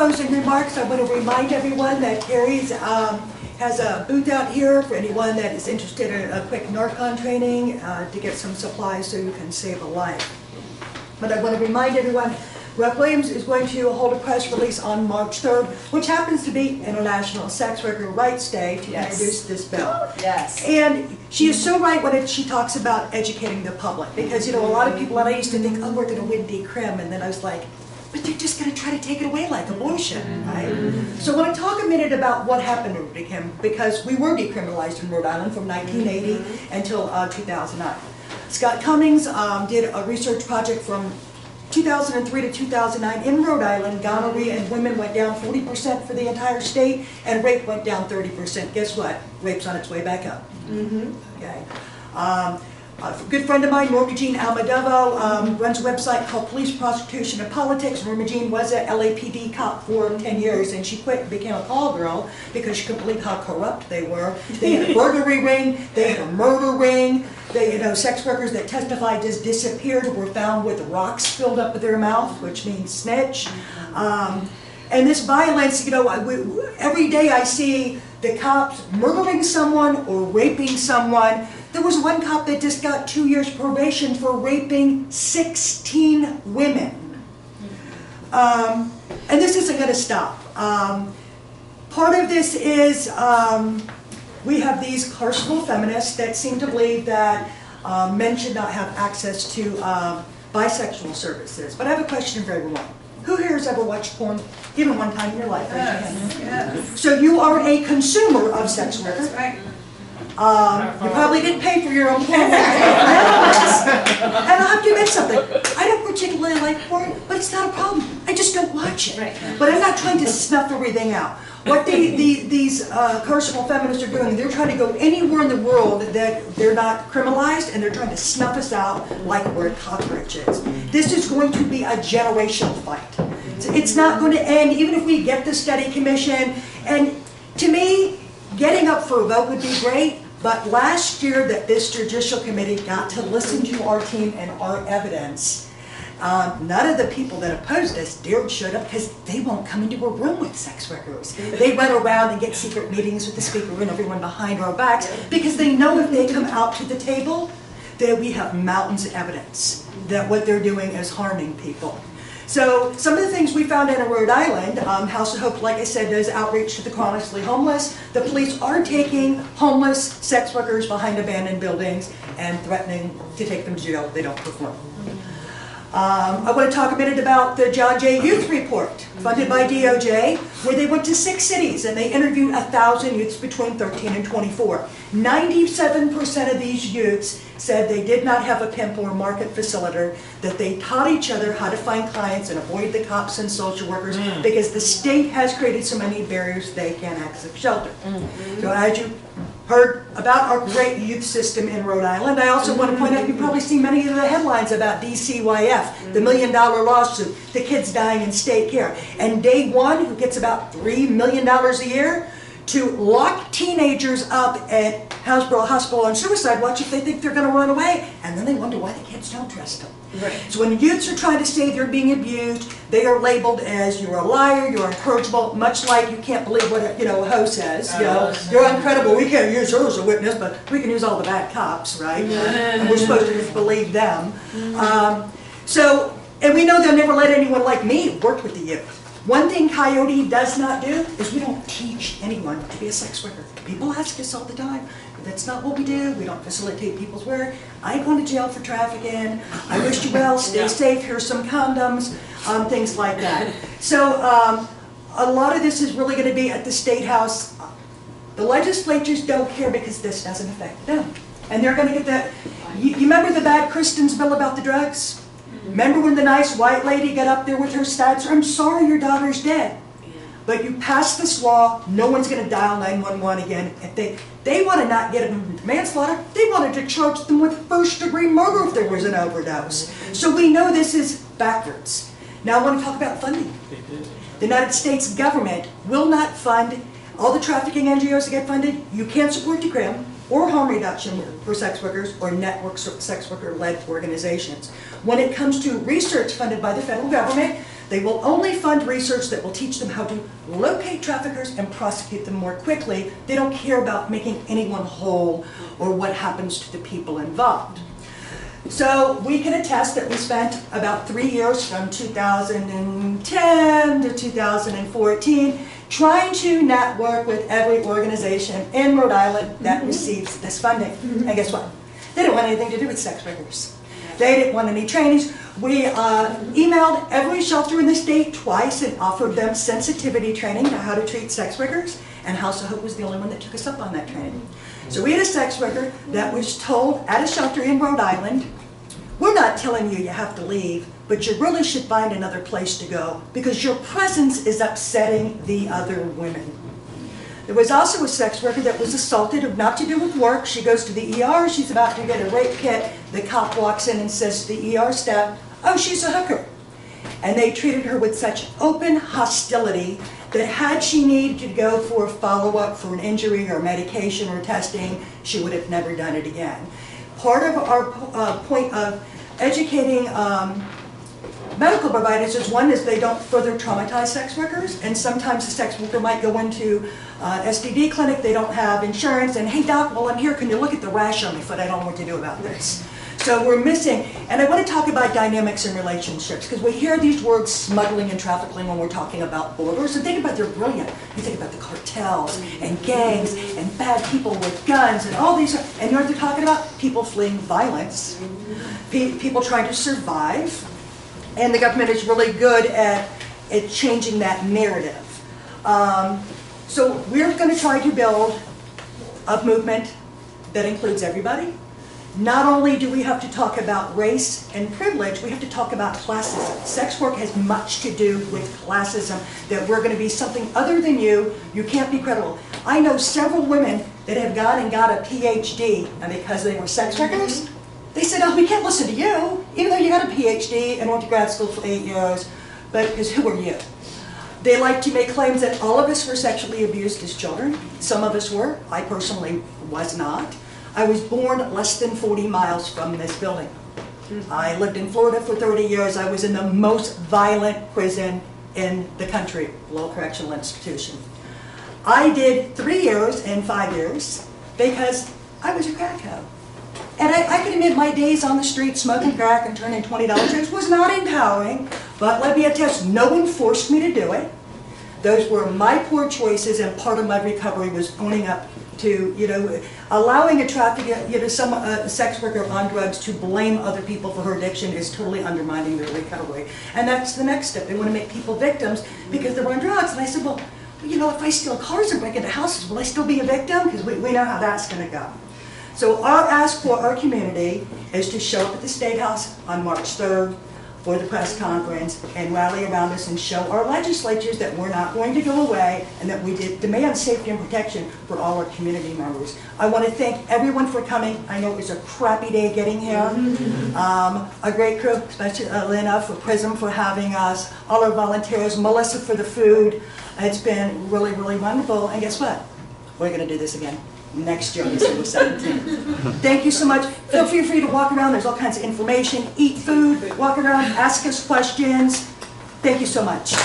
closing remarks, I want to remind everyone that Carrie's has a booth out here for anyone that is interested in a quick Narcon training to get some supplies so you can save a life. But I want to remind everyone, Rep. Williams is going to hold a press release on March 3rd, which happens to be International Sex Worker Rights Day, to introduce this bill. Yes. And she is so right when she talks about educating the public, because, you know, a lot of people, and I used to think, oh, we're going to win decrim, and then I was like, but they're just going to try to take it away like abortion, right? So I want to talk a minute about what happened to decrim, because we were decriminalized in Rhode Island from 1980 until 2009. Scott Cummings did a research project from 2003 to 2009 in Rhode Island. Gonorrhea in women went down 40% for the entire state, and rape went down 30%. Guess what? Rape's on its way back up. Okay. A good friend of mine, Norma Jean Almadovo, runs a website called Police Prosecution and Politics. Norma Jean was an LAPD cop for 10 years, and she quit and became a call girl because she couldn't believe how corrupt they were. They had a burglary ring, they had a murder ring. They, you know, sex workers that testified just disappeared, were found with rocks filled up with their mouth, which means snitch. And this violence, you know, every day I see the cops murdering someone or raping someone. There was one cop that just got 2 years probation for raping 16 women. And this isn't going to stop. Part of this is we have these carceral feminists that seem to believe that men should not have access to bisexual services. But I have a question for everyone. Who here has ever watched porn, even one time in your life? Yes. So you are a consumer of sex work. That's right. You probably didn't pay for your own porn. And I'll have to admit something. I don't particularly like porn, but it's not a problem. I just don't watch it. Right. But I'm not trying to snuff everything out. What these carceral feminists are doing, they're trying to go anywhere in the world that they're not criminalized, and they're trying to snuff us out like we're cockroaches. This is going to be a generational fight. It's not going to end, even if we get the study commission. And to me, getting up for a vote would be great, but last year that this judicial committee got to listen to our team and our evidence, none of the people that opposed us dared showed up because they won't come into a room with sex workers. They run around and get secret meetings with the speaker and everyone behind our backs because they know if they come out to the table that we have mountains of evidence that what they're doing is harming people. So some of the things we found in Rhode Island, House of Hope, like I said, does outreach to the chronically homeless. The police are taking homeless sex workers behind abandoned buildings and threatening to take them to jail if they don't perform. I want to talk a minute about the John Jay Youth Report, funded by DOJ, where they went to 6 cities and they interviewed 1,000 youths between 13 and 24. 97% of these youths said they did not have a pimp or market facilitator, that they taught each other how to find clients and avoid the cops and social workers because the state has created so many barriers they can't access shelter. So as you heard about our great youth system in Rhode Island, I also want to point out, you've probably seen many of the headlines about DCYF, the $1 million lawsuit, the kids dying in state care. And Day One, who gets about $3 million a year, to lock teenagers up at Houseboro Hospital on suicide watch if they think they're going to run away, and then they wonder why the kids don't trust them. Right. So when youths are trying to say they're being abused, they are labeled as you're a liar, you're incorrigible, much like you can't believe what a hoe says. You know, you're incredible. We can't use her as a witness, but we can use all the bad cops, right? And we're supposed to just believe them. And we know they'll never let anyone like me work with the youth. One thing COYOTE does not do is we don't teach anyone to be a sex worker. People ask us all the time, but that's not what we do. We don't facilitate people's work. I ain't going to jail for trafficking. I wish you well, stay safe, here's some condoms, things like that. So a lot of this is really going to be at the State House. The legislatures don't care because this doesn't affect them. And they're going to get that. You remember the bad Kristen's bill about the drugs? Remember when the nice white lady got up there with her stats? I'm sorry your daughter's dead. But you passed this law, no one's going to dial 911 again. If they want to not get them into manslaughter, they wanted to charge them with first-degree murder if there was an overdose. So we know this is backwards. Now I want to talk about funding. The United States government will not fund all the trafficking NGOs that get funded. You can't support decrim or harm reduction for sex workers or network sex worker-led organizations. When it comes to research funded by the federal government, They will only fund research that will teach them how to locate traffickers and prosecute them more quickly. They don't care about making anyone whole or what happens to the people involved. So we can attest that we spent about 3 years from 2010 to 2014 trying to network with every organization in Rhode Island that receives this funding. And guess what? They didn't want anything to do with sex workers. They didn't want any trainings. We emailed every shelter in the state twice and offered them sensitivity training to how to treat sex workers, and House of Hope was the only one that took us up on that training. So we had a sex worker that was told at a shelter in Rhode Island, we're not telling you have to leave, but you really should find another place to go because your presence is upsetting the other women. There was also a sex worker that was assaulted, not to do with work. She goes to the ER, she's about to get a rape kit. The cop walks in and says to the ER staff, oh, she's a hooker. And they treated her with such open hostility that had she needed to go for a follow-up for an injury or medication or testing, she would have never done it again. Part of our point of educating medical providers is one is they don't further traumatize sex workers, and sometimes the sex worker might go into STD clinic, they don't have insurance, and hey doc, while I'm here, can you look at the rash on my foot? I don't know what to do about this. So we're missing, and I want to talk about dynamics in relationships, because we hear these words smuggling and trafficking when we're talking about borders, and think about they're brilliant. You think about the cartels and gangs and bad people with guns and all these, and you know what they're talking about? People fleeing violence, people trying to survive, and the government is really good at changing that narrative. So we're going to try to build a movement that includes everybody. Not only do we have to talk about race and privilege, we have to talk about classism. Sex work has much to do with classism, that we're going to be something other than you. You can't be credible. I know several women that have gone and got a PhD, and because they were sex workers, they said, oh, we can't listen to you, even though you got a PhD and went to grad school for 8 years, but because who are you? They like to make claims that all of us were sexually abused as children. Some of us were. I personally was not. I was born less than 40 miles from this building. I lived in Florida for 30 years. I was in the most violent prison in the country, Lowell Correctional Institution. I did 3 years and 5 years because I was a crackhead. And I can admit my days on the street smoking crack and turning $20 checks was not empowering, but let me attest, no one forced me to do it. Those were my poor choices, and part of my recovery was owning up to, allowing a sex worker on drugs to blame other people for her addiction is totally undermining their recovery. And that's the next step. They want to make people victims because they're on drugs. And I said, well, if I steal cars and break into houses, will I still be a victim? Because we know how that's going to go. So our ask for our community is to show up at the State House on March 3rd for the press conference and rally around us and show our legislatures that we're not going to go away and that we demand safety and protection for all our community members. I want to thank everyone for coming. I know it was a crappy day getting here. A great crew, especially Lena for PRISM for having us, all our volunteers, Melissa for the food. It's been really, really wonderful. And guess what? We're going to do this again next year on December 17th. Thank you so much. Feel free to walk around. There's all kinds of information. Eat food, walk around, ask us questions. Thank you so much.